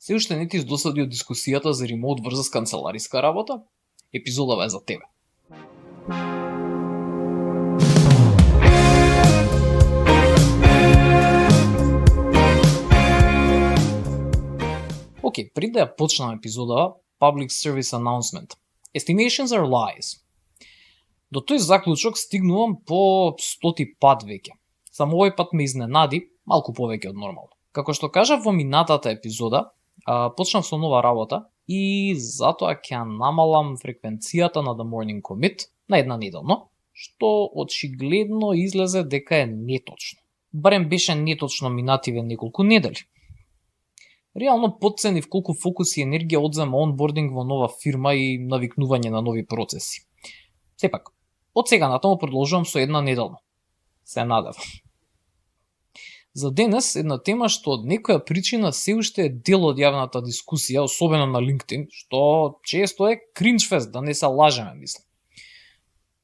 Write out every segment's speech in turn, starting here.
Се уште не ти издосади од дискусијата за ремоут врзас канцелариска работа? Епизодава е за тебе. Океј, пред да ја почнам епизодава, Public Service Announcement. Estimations are lies. До тој заклучок стигнувам по 100-ти пат веќе. Само овој пат ме изненади малку повеќе од нормално. Како што кажав во минатата епизода, почнав со нова работа и затоа ќе намалам фреквенцијата на The Morning Commit на една неделно, што очигледно излезе дека е неточно. Барем беше неточно минативе неколку недели. Реално потценив колку фокус и енергија одзема онбординг во нова фирма и навикнување на нови процеси. Сепак, од сега натаму продолжувам со една неделно. Се надевам. За денес една тема што од некоја причина се уште е дел од јавната дискусија, особено на LinkedIn, што често е кринчфест, да не се лажеме, мислам.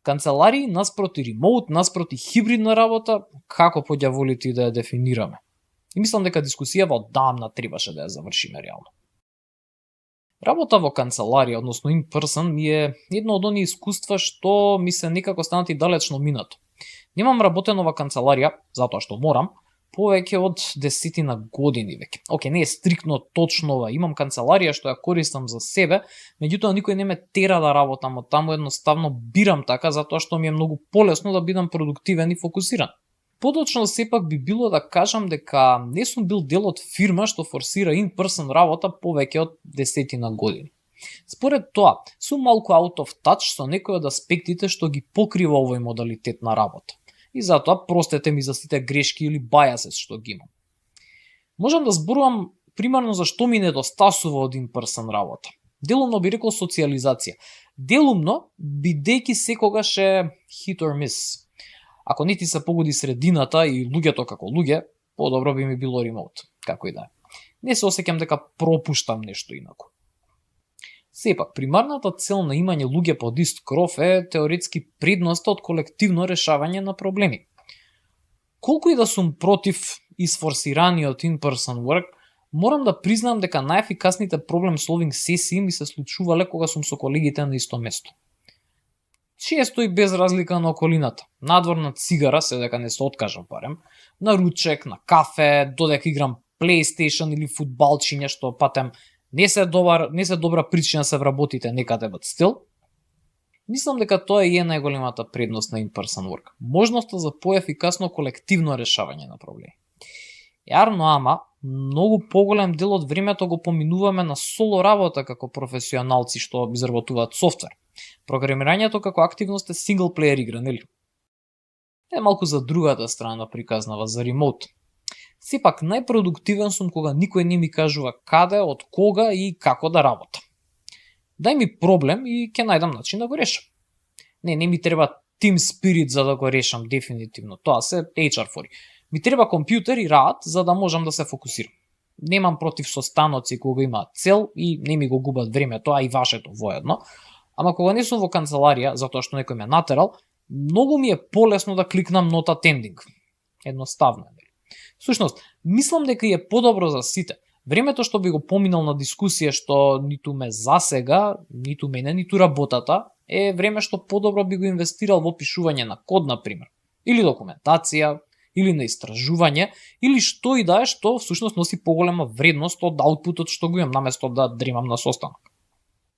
Канцеларии наспроти ремоут, наспроти хибридна работа, како по ѓаволите да ја дефинираме. И мислам дека дискусијава оддамна требаше да ја завршиме реално. Работа во канцеларија, односно in person, ми е едно од оние искуства што ми се некако станати далечно минато. Немам работено во канцеларија, затоа што морам, повеќе од 10 години веќе. Океј, не е стриктно точно ова. Имам канцеларија што ја користам за себе, меѓутоа никој не ме тера да работам од таму, едноставно бирам така затоа што ми е многу полесно да бидам продуктивен и фокусиран. Подочно сепак би било да кажам дека не сум бил дел од фирма што форсира in-person работа повеќе од 10 години. Според тоа, сум малку out of touch со некои од аспектите што ги покрива овој модалитет на работа. И затоа простете ми за сите грешки или biases што ги имам. Можам да зборувам примерно за што ми недостасува од in-person работа. Делумно би рекол социализација. Делумно, бидејќи секогаш е hit or miss. Ако не ти се погоди средината и луѓето како луѓе, подобро би ми било ремоут, како и да е. Не се осеќам дека пропуштам нешто инаку. Сепак, примарната цел на имање луѓе под ист кров е теоретски предноста од колективно решавање на проблеми. Колку и да сум против исфорсираниот in-person work, морам да признам дека најефикасните проблем solving сесии ми се случувале кога сум со колегите на исто место. Често и без разлика на околината. Надвор на цигара, се дека не се откажам барем, на ручек, на кафе, додека играм PlayStation или фудбалчиња, што патем не се добра причина се вработите некаде бат стил. Мислам дека тоа е најголемата предност на in-person work. Можноста за поефикасно колективно решавање на проблеми. Јарно, ама, многу поголем дел од времето го поминуваме на соло работа како професионалци што изработуваат софтвер. Програмирањето како активност е single player игра, нели? Е малку за другата страна приказнава, за ремоут. Сепак најпродуктивен сум кога никој не ми кажува каде, од кога и како да работам. Дај ми проблем и ќе најдам начин да го решам. Не ми треба team spirit за да го решам дефинитивно. Тоа се HR фори. Ми треба компјутер и рад за да можам да се фокусирам. Немам против состаноци кога имаат цел и не ми го губат времето, а и вашето воедно. Ама кога не сум во канцеларија, затоа што некој ме натерал, многу ми е полесно да кликнам not attending. Едноставно е. Всушност, мислам дека е подобро за сите. Времето што би го поминал на дискусија што ниту ме засега, ниту мене, ниту работата, е време што подобро би го инвестирал во пишување на код, например, или документација, или на истражување, или што и да е што всушност носи поголема вредност од аутпутот што го имам, наместо да дремам на состанок.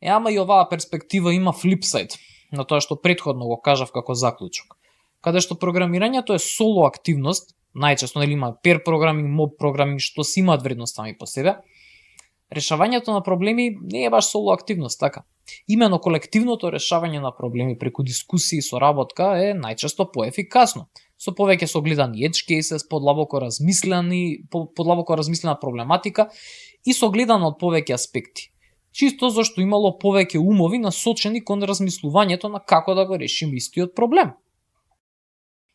Ама и оваа перспектива има флипсайд на тоа што претходно го кажав како заклучок. Каде што програмирањето е соло активност, најчесто нели има pair програминг, mob програминг што си имаат вредност сами по себе, решавањето на проблеми не е баш соло активност, така. Имено колективното решавање на проблеми преку дискусии и соработка е најчесто поефикасно, со повеќе согледани edge cases, подлабоко размислена проблематика и согледана од повеќе аспекти. Чисто зашто имало повеќе умови насочени кон размислувањето на како да го решим истиот проблем.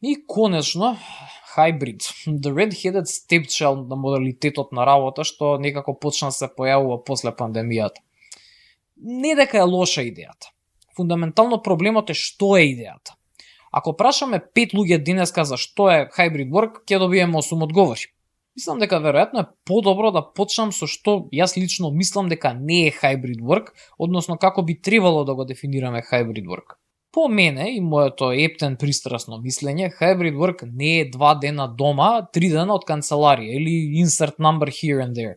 И конечно, hybrid, the red-headed stepchild на модалитетот на работа што некако почна се појавува после пандемијата. Не дека е лоша идејата. Фундаментално проблемот е што е идејата. Ако прашаме 5 луѓе денеска за што е hybrid work, ќе добиеме 8 одговори. Мислам дека веројатно е подобро да почнам со што јас лично мислам дека не е hybrid work, односно како би требало да го дефинираме hybrid work. По мене и моето ептен пристрасно мислење, hybrid work не е 2 дена дома, 3 дена од канцеларија или insert number here and there.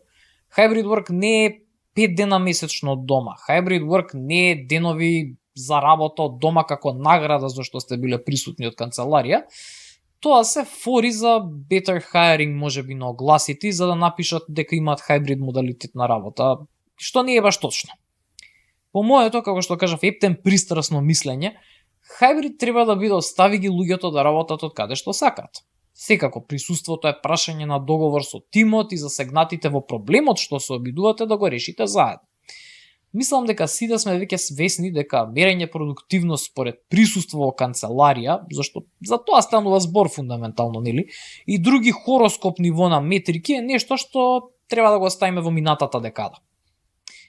Hybrid work не е 5 дена месечно од дома. Hybrid work не е денови за работа од дома како награда за што сте биле присутни од канцеларија. Тоа се фори за better hiring можеби на огласите за да напишат дека имаат hybrid модалитет на работа, што не е баш точно. По моето, како што кажав, ептен пристрасно мислење, hybrid треба да биде остави ги луѓето да работат од каде што сакаат. Секако присуството е прашање на договор со тимот и засегнатите во проблемот што се обидувате да го решите заедно. Мислам дека сите сме веќе свесни дека мерење продуктивност според присуство во канцеларија, зашто за тоа станува збор фундаментално, нели, и други хороскоп ниво на метрики е нешто што треба да го оставиме во минатата декада.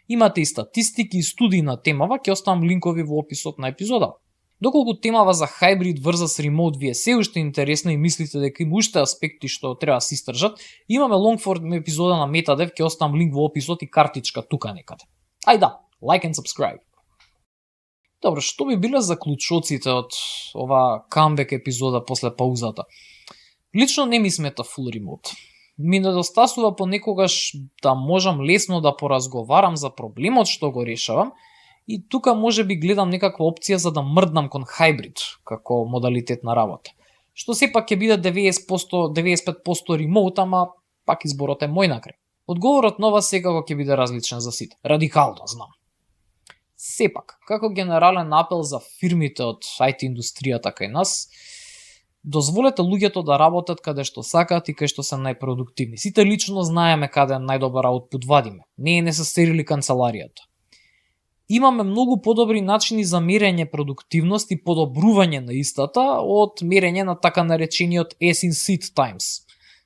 Имате и статистики и студии на темава, ќе оставам линкови во описот на епизода. Доколку темава за hybrid versus remote ви е се уште интересна и мислите дека има уште аспекти што треба да се истражат, имаме лонгформ епизода на Метадев, ќе оставам линк во описот и картичка тука некаде. Ајда, like and subscribe. Добро, што би биле заклучоците од ова камбек епизода после паузата? Лично не ми смета full remote. Ми недостасува понекогаш да можам лесно да поразговарам за проблемот што го решавам и тука може би гледам некаква опција за да мрднам кон hybrid како модалитет на работа. Што сепак ќе биде 90%-95% remote, ама пак изборот е мој накрај. Одговорот на ова секако ќе биде различен за сите. Радикално, знам. Сепак, како генерален апел за фирмите од IT индустријата кај нас, дозволете луѓето да работат каде што сакаат и кај што се најпродуктивни. Сите лично знаеме каде најдобар аутпут вадиме. Не е несестерили канцеларијата. Имаме многу подобри начини за мерење продуктивност и подобрување на истата од мерење на така наречениот as in sit times.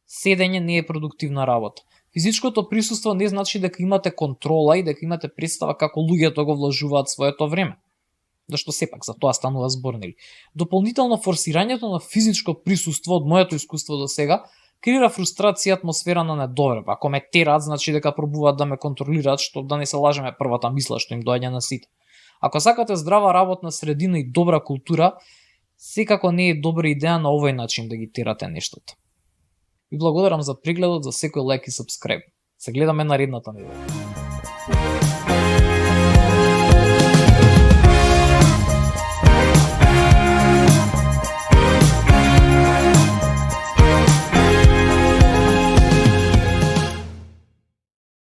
Седење не е продуктивна работа. Физичкото присуство не значи дека имате контрола и дека имате представа како луѓето го вложуваат своето време. Зашто сепак за тоа станува збор, нели? Дополнително форсирањето на физичко присуство од моето искуство до сега креира фрустрација и атмосфера на недоверба. Ако ме тераат, значи дека пробуваат да ме контролираат, што да не се лажеме првата мисла што им доаѓа на сите. Ако сакате здрава работна средина и добра култура, секако не е добра идеја на овој начин да ги терате нештото. Ви благодарам за прегледот, за секој лайк и сабскрајб. Се гледаме наредната недела.